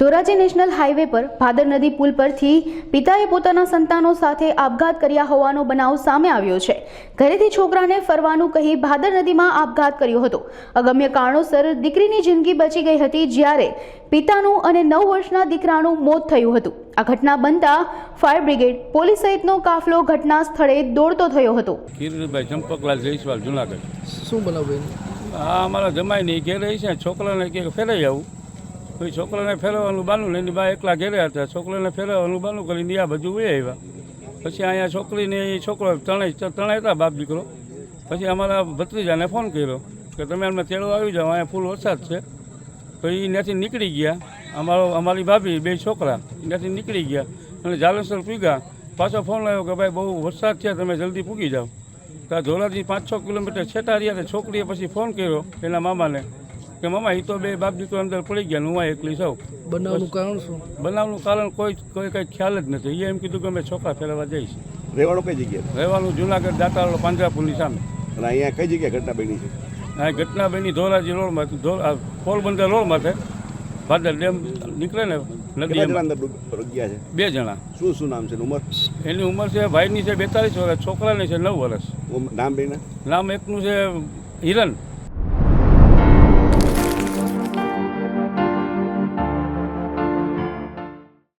Dhoraji national highway પર ભાદર નદી પુલ પરથી પિતાએ પોતાના સંતાનો સાથે આપઘાત કર્યા હોવાનો બનાવ સામે આવ્યો છે। ઘરેથી છોકરાને ફરવાનું કહી ભાદર નદીમાં આપઘાત કર્યો હતો। અગમ્ય કારણોસર દીકરીની જિંદગી બચી ગઈ હતી, જ્યારે પિતાનું અને 9 વર્ષના દીકરાનું મોત થયું હતું। આ ઘટના બનતા ફાયર બ્રિગેડ, પોલીસ સહિતનો કાફલો ઘટના સ્થળે દોડતો થયો હતો। કિરીટભાઈ ચંપકલાલ જયસ્વાલ જુનાગઢ। શું બનાવ બન્યું? આ અમારા જમાઈની ઘેરે છે, છોકરાને કે ફેરાઈ આવું, કોઈ છોકરાને ફેરવવાનું બાનું લઈને બા એકલા ઘેરે હતા, છોકરાને ફેરવવાનું બાનું કરીને આ બધું વહી આવ્યા। પછી અહીંયા છોકરીને છોકરો ત્રણેય હતા, બાપ દીકરો। પછી અમારા ભત્રીજાને ફોન કર્યો કે તમે અમને તેડો આવી જાઓ, અહીંયા ફૂલ વરસાદ છે। તો એ ત્યાંથી નીકળી ગયા, અમારી ભાભી, 2 છોકરા ત્યાંથી નીકળી ગયા અને જાલેશ્વર પૂગ્યા। પાછો ફોન આવ્યો કે ભાઈ બહુ વરસાદ છે, તમે જલ્દી પૂગી જાઓ। તો ધોરાજી 5-6 કિલોમીટર છેટા રહ્યા। છોકરીએ પછી ફોન કર્યો એના મામાને કે મામા એ તો 2 બાપ દીકરો અંદર પડી ગયા, હું એકલી છું। બનાવનું કારણ શું? બનાવનું કારણ કોઈ કંઈ ખ્યાલ જ નથી। એ એમ કીધું કે અમે છોકરા ફેરવવા જઈશ। રહેવાનું કઈ જગ્યાએ? રહેવાનું જુનાગઢ દાતાવાળો પાંજરાપુરની સામે। અને અહીંયા કઈ જગ્યાએ ઘટના બની છે? આ ઘટના બની ધોરાજી રોડમાં, પોરબંદર રોડમાંથી ભાદર ડેમ નીકળે ને નદી, અંદર ગયા છે 2 જણા। શું નામ છે? ઉંમર? એની ઉંમર છે, ભાઈની છે 42 વર્ષ, છોકરાની છે 9 વર્ષ। નામ બેના? નામ એકનું છે હિરન